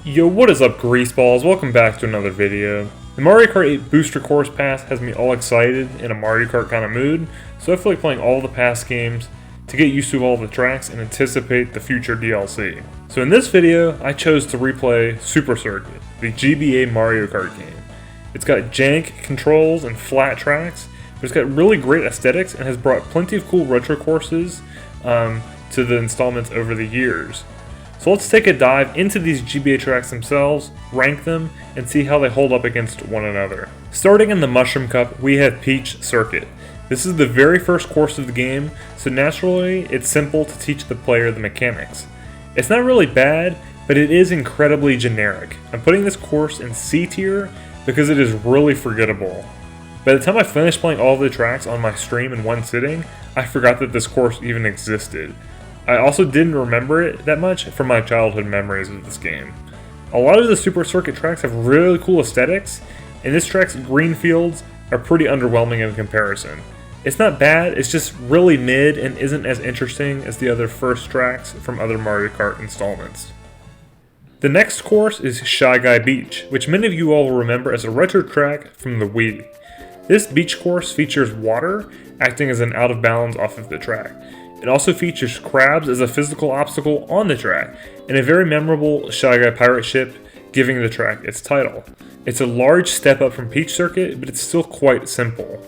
Yo, what is up, Greaseballs? Welcome back to another video. The Mario Kart 8 Booster Course Pass has me all excited in a Mario Kart kind of mood, so I feel like playing all the past games to get used to all the tracks and anticipate the future DLC. So in this video, I chose to replay Super Circuit, the GBA Mario Kart game. It's got jank controls and flat tracks, but it's got really great aesthetics and has brought plenty of cool retro courses to the installments over the years. So let's take a dive into these GBA tracks themselves, rank them, and see how they hold up against one another. Starting in the Mushroom Cup, we have Peach Circuit. This is the very first course of the game, so naturally it's simple to teach the player the mechanics. It's not really bad, but it is incredibly generic. I'm putting this course in C tier because it is really forgettable. By the time I finished playing all of the tracks on my stream in one sitting, I forgot that this course even existed. I also didn't remember it that much from my childhood memories of this game. A lot of the Super Circuit tracks have really cool aesthetics, and this track's green fields are pretty underwhelming in comparison. It's not bad, it's just really mid and isn't as interesting as the other first tracks from other Mario Kart installments. The next course is Shy Guy Beach, which many of you all will remember as a retro track from the Wii. This beach course features water acting as an out of bounds off of the track. It also features crabs as a physical obstacle on the track, and a very memorable Shy Guy pirate ship giving the track its title. It's a large step up from Peach Circuit, but it's still quite simple.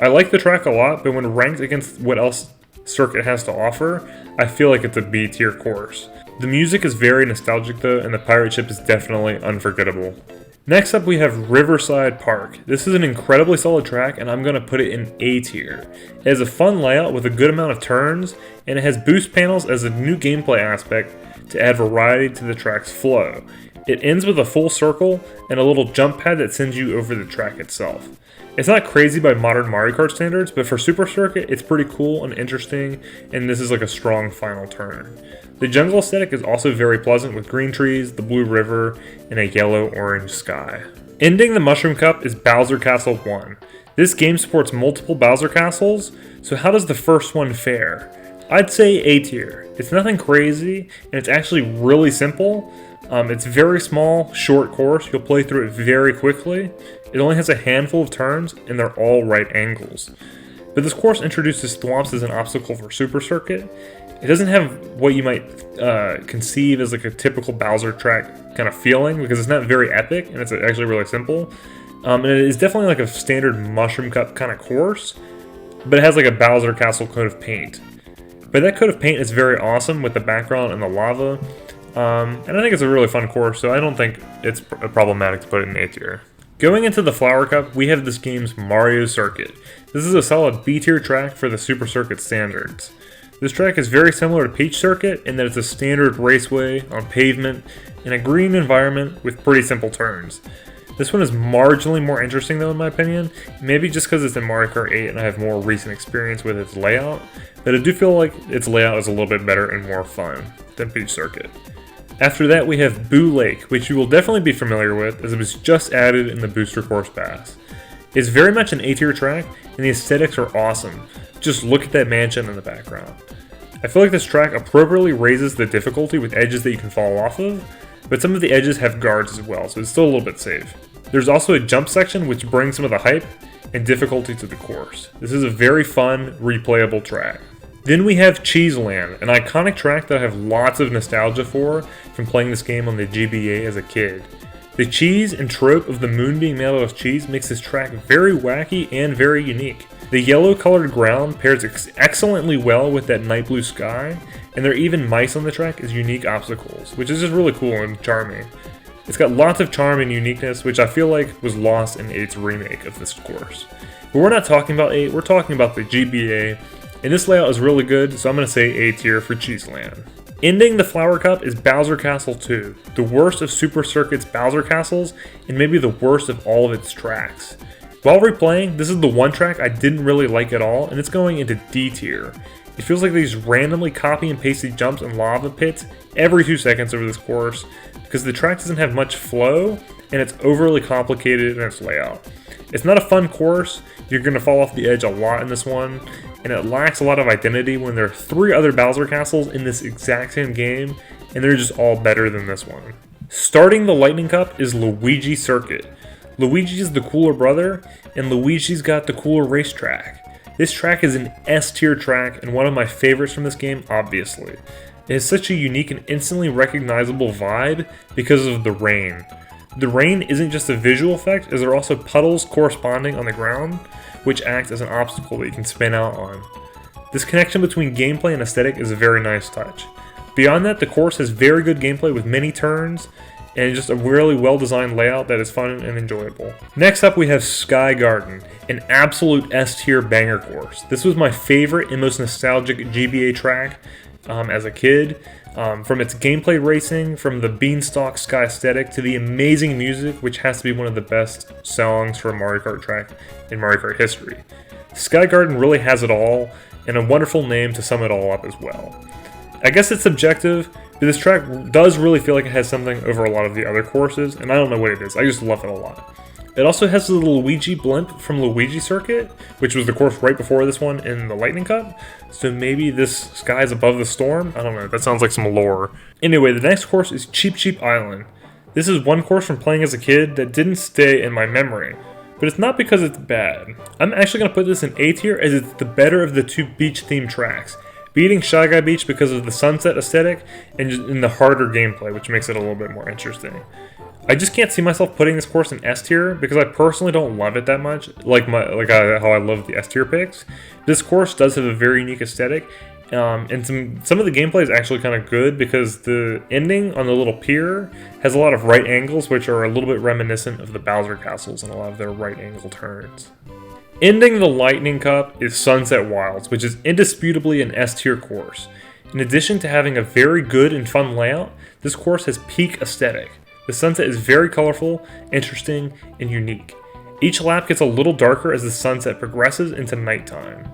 I like the track a lot, but when ranked against what else Circuit has to offer, I feel like it's a B tier course. The music is very nostalgic though, and the pirate ship is definitely unforgettable. Next up we have Riverside Park. This is an incredibly solid track and I'm going to put it in A tier. It has a fun layout with a good amount of turns, and it has boost panels as a new gameplay aspect to add variety to the track's flow. It ends with a full circle and a little jump pad that sends you over the track itself. It's not crazy by modern Mario Kart standards, but for Super Circuit it's pretty cool and interesting, and this is like a strong final turn. The jungle aesthetic is also very pleasant with green trees, the blue river, and a yellow-orange sky. Ending the Mushroom Cup is Bowser Castle 1. This game supports multiple Bowser Castles, so how does the first one fare? I'd say A tier. It's nothing crazy, and it's actually really simple. It's very small, short course. You'll play through it very quickly. It only has a handful of turns, and they're all right angles. But this course introduces thwomps as an obstacle for Super Circuit. It doesn't have what you might conceive as like a typical Bowser track kind of feeling, because it's not very epic, and it's actually really simple. And it is definitely like a standard Mushroom Cup kind of course, but it has like a Bowser Castle coat of paint. But that coat of paint is very awesome with the background and the lava. And I think it's a really fun course, so I don't think it's problematic to put it in A tier. Going into the Flower Cup, we have this game's Mario Circuit. This is a solid B tier track for the Super Circuit standards. This track is very similar to Peach Circuit in that it's a standard raceway on pavement in a green environment with pretty simple turns. This one is marginally more interesting though in my opinion, maybe just because it's in Mario Kart 8 and I have more recent experience with its layout, but I do feel like its layout is a little bit better and more fun than Peach Circuit. After that we have Boo Lake, which you will definitely be familiar with as it was just added in the Booster Course Pass. It's very much an A tier track and the aesthetics are awesome. Just look at that mansion in the background. I feel like this track appropriately raises the difficulty with edges that you can fall off of, but some of the edges have guards as well, so it's still a little bit safe. There's also a jump section which brings some of the hype and difficulty to the course. This is a very fun, replayable track. Then we have Cheeseland, an iconic track that I have lots of nostalgia for from playing this game on the GBA as a kid. The cheese and trope of the moon being made out of cheese makes this track very wacky and very unique. The yellow colored ground pairs excellently well with that night blue sky, and there are even mice on the track as unique obstacles, which is just really cool and charming. It's got lots of charm and uniqueness, which I feel like was lost in 8's remake of this course. But we're not talking about 8, we're talking about the GBA, and this layout is really good, so I'm going to say A tier for Cheeseland. Ending the Flower Cup is Bowser Castle 2, the worst of Super Circuit's Bowser Castles, and maybe the worst of all of its tracks. While replaying, this is the one track I didn't really like at all, and it's going into D tier. It feels like these randomly copy and pasted jumps and lava pits every 2 seconds over this course, because the track doesn't have much flow, and it's overly complicated in its layout. It's not a fun course, you're going to fall off the edge a lot in this one, and it lacks a lot of identity when there are 3 other Bowser Castles in this exact same game, and they're just all better than this one. Starting the Lightning Cup is Luigi Circuit. Luigi is the cooler brother, and Luigi's got the cooler racetrack. This track is an S-tier track and one of my favorites from this game, obviously. It has such a unique and instantly recognizable vibe because of the rain. The rain isn't just a visual effect, as there are also puddles corresponding on the ground, which act as an obstacle that you can spin out on. This connection between gameplay and aesthetic is a very nice touch. Beyond that, the course has very good gameplay with many turns, and just a really well-designed layout that is fun and enjoyable. Next up we have Sky Garden, an absolute S-tier banger course. This was my favorite and most nostalgic GBA track as a kid. From its gameplay racing, from the Beanstalk Sky aesthetic, to the amazing music, which has to be one of the best songs for a Mario Kart track in Mario Kart history. Sky Garden really has it all, and a wonderful name to sum it all up as well. I guess it's subjective, but this track does really feel like it has something over a lot of the other courses, and I don't know what it is, I just love it a lot. It also has the Luigi blimp from Luigi Circuit, which was the course right before this one in the Lightning Cup, so maybe this sky's above the storm? I don't know, that sounds like some lore. Anyway, the next course is Cheep Cheep Island. This is one course from playing as a kid that didn't stay in my memory, but it's not because it's bad. I'm actually going to put this in A tier as it's the better of the two beach-themed tracks, beating Shy Guy Beach because of the sunset aesthetic and just in the harder gameplay, which makes it a little bit more interesting. I just can't see myself putting this course in S tier because I personally don't love it that much, how I love the S tier picks. This course does have a very unique aesthetic, and some of the gameplay is actually kind of good because the ending on the little pier has a lot of right angles, which are a little bit reminiscent of the Bowser castles and a lot of their right angle turns. Ending the Lightning Cup is Sunset Wilds, which is indisputably an S-tier course. In addition to having a very good and fun layout, this course has peak aesthetic. The sunset is very colorful, interesting, and unique. Each lap gets a little darker as the sunset progresses into nighttime.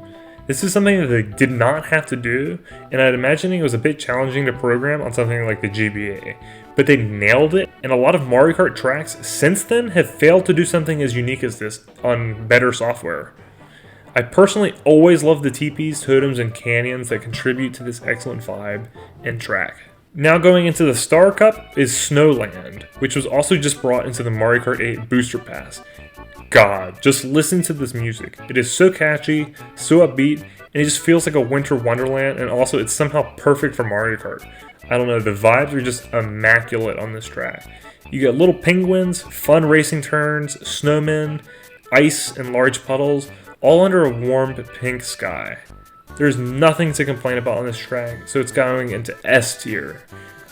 This is something that they did not have to do, and I'd imagine it was a bit challenging to program on something like the GBA. But they nailed it, and a lot of Mario Kart tracks since then have failed to do something as unique as this on better software. I personally always love the teepees, totems, and canyons that contribute to this excellent vibe and track. Now going into the Star Cup is Snowland, which was also just brought into the Mario Kart 8 Booster Pass. God, just listen to this music. It is so catchy, so upbeat, and it just feels like a winter wonderland, and also it's somehow perfect for Mario Kart. I don't know, the vibes are just immaculate on this track. You get little penguins, fun racing turns, snowmen, ice, and large puddles, all under a warm pink sky. There's nothing to complain about on this track, so it's going into S tier.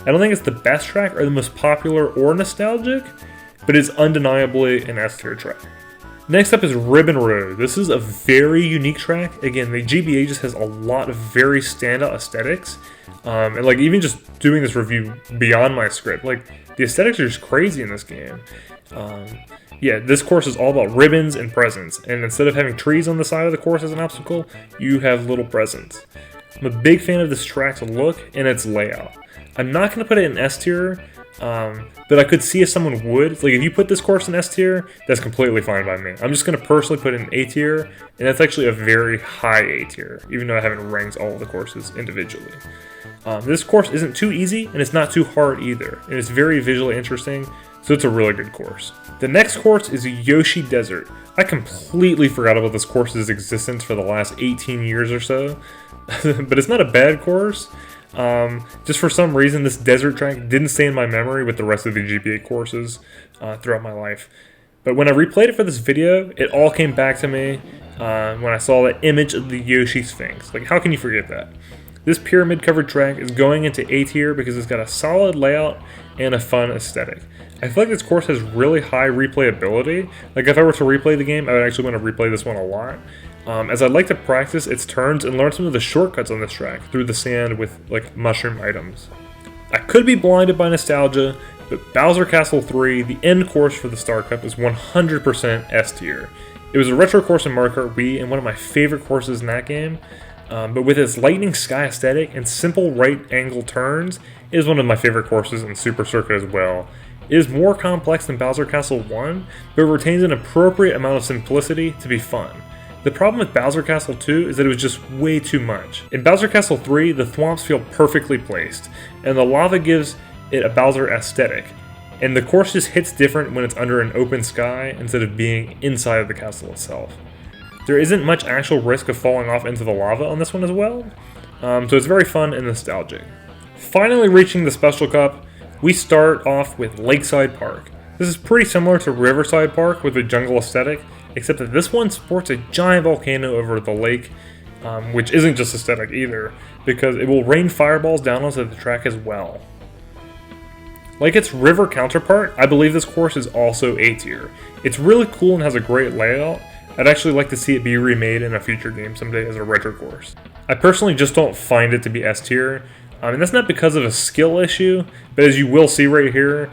I don't think it's the best track or the most popular or nostalgic, but it's undeniably an S tier track. Next up is Ribbon Road. This is a very unique track. Again, the GBA just has a lot of very standout aesthetics. And even just doing this review beyond my script, the aesthetics are just crazy in this game. Yeah, this course is all about ribbons and presents, and instead of having trees on the side of the course as an obstacle, you have little presents. I'm a big fan of this track's look and its layout. I'm not going to put it in S tier, but I could see if someone would. If you put this course in S tier, that's completely fine by me. I'm just going to personally put it in A tier, and that's actually a very high A tier, even though I haven't ranked all of the courses individually. This course isn't too easy, and it's not too hard either, and it's very visually interesting, so it's a really good course. The next course is Yoshi Desert. I completely forgot about this course's existence for the last 18 years or so, but it's not a bad course. Just for some reason, this desert track didn't stay in my memory with the rest of the GBA courses throughout my life. But when I replayed it for this video, it all came back to me when I saw that image of the Yoshi Sphinx. How can you forget that? This pyramid-covered track is going into A tier because it's got a solid layout and a fun aesthetic. I feel like this course has really high replayability. If I were to replay the game, I would actually want to replay this one a lot. As I'd like to practice its turns and learn some of the shortcuts on this track through the sand with mushroom items. I could be blinded by nostalgia, but Bowser Castle 3, the end course for the Star Cup, is 100% S tier. It was a retro course in Mario Kart Wii and one of my favorite courses in that game, but with its lightning sky aesthetic and simple right angle turns, it is one of my favorite courses in Super Circuit as well. It is more complex than Bowser Castle 1, but it retains an appropriate amount of simplicity to be fun. The problem with Bowser Castle 2 is that it was just way too much. In Bowser Castle 3, the thwomps feel perfectly placed, and the lava gives it a Bowser aesthetic. and the course just hits different when it's under an open sky instead of being inside of the castle itself. There isn't much actual risk of falling off into the lava on this one as well, so it's very fun and nostalgic. Finally reaching the Special Cup, we start off with Lakeside Park. This is pretty similar to Riverside Park with a jungle aesthetic, except that this one sports a giant volcano over the lake, which isn't just aesthetic either, because it will rain fireballs down onto the track as well. Like its river counterpart, I believe this course is also A tier. It's really cool and has a great layout. I'd actually like to see it be remade in a future game someday as a retro course. I personally just don't find it to be S tier, and that's not because of a skill issue, but as you will see right here,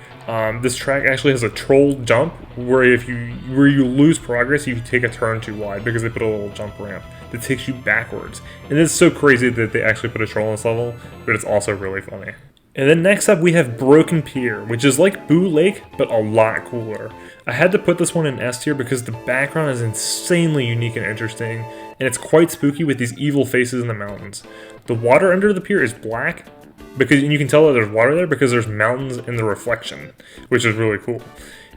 this track actually has a troll jump where you lose progress, you take a turn too wide because they put a little jump ramp that takes you backwards. And it's so crazy that they actually put a troll on this level, but it's also really funny. And then next up we have Broken Pier, which is like Boo Lake, but a lot cooler. I had to put this one in S tier because the background is insanely unique and interesting, and it's quite spooky with these evil faces in the mountains. The water under the pier is black, and you can tell that there's water there because there's mountains in the reflection, which is really cool.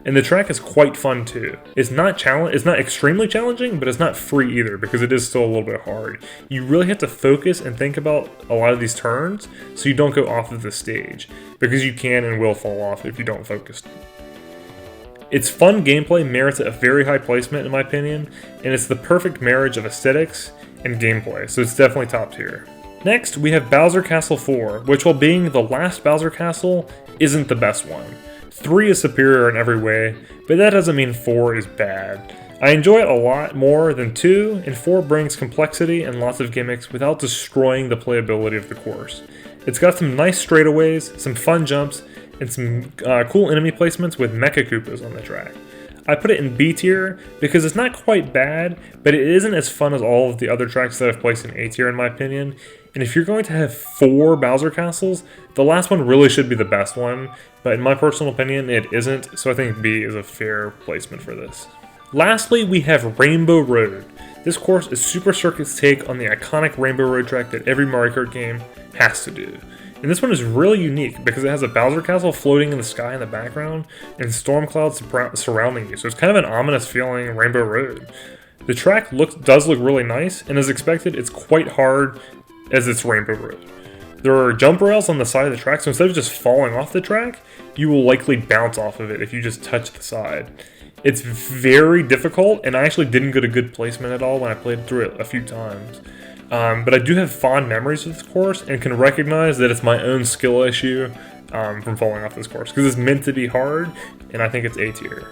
And the track is quite fun too. It's not extremely challenging, but it's not free either because it is still a little bit hard. You really have to focus and think about a lot of these turns so you don't go off of the stage, because you can and will fall off if you don't focus. Its fun gameplay merits a very high placement in my opinion, and it's the perfect marriage of aesthetics and gameplay, so it's definitely top tier. Next, we have Bowser Castle 4, which while being the last Bowser Castle, isn't the best one. 3 is superior in every way, but that doesn't mean 4 is bad. I enjoy it a lot more than 2, and 4 brings complexity and lots of gimmicks without destroying the playability of the course. It's got some nice straightaways, some fun jumps, and some cool enemy placements with Mecha Koopas on the track. I put it in B tier because it's not quite bad, but it isn't as fun as all of the other tracks that I've placed in A tier in my opinion. And if you're going to have 4 Bowser Castles, the last one really should be the best one, but in my personal opinion it isn't, so I think B is a fair placement for this. Lastly, we have Rainbow Road. This course is Super Circuit's take on the iconic Rainbow Road track that every Mario Kart game has to do. And this one is really unique because it has a Bowser Castle floating in the sky in the background and storm clouds surrounding you, so it's kind of an ominous feeling Rainbow Road. The track does look really nice, and as expected, it's quite hard as it's Rainbow Road. There are jump rails on the side of the track, so instead of just falling off the track, you will likely bounce off of it if you just touch the side. It's very difficult, and I actually didn't get a good placement at all when I played through it a few times. But I do have fond memories of this course and can recognize that it's my own skill issue from falling off this course, because it's meant to be hard, and I think it's A tier.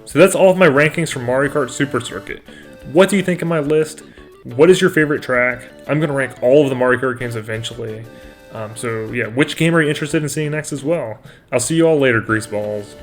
So that's all of my rankings for Mario Kart Super Circuit. What do you think of my list? What is your favorite track? I'm going to rank all of the Mario Kart games eventually. So yeah, which game are you interested in seeing next as well? I'll see you all later, greaseballs.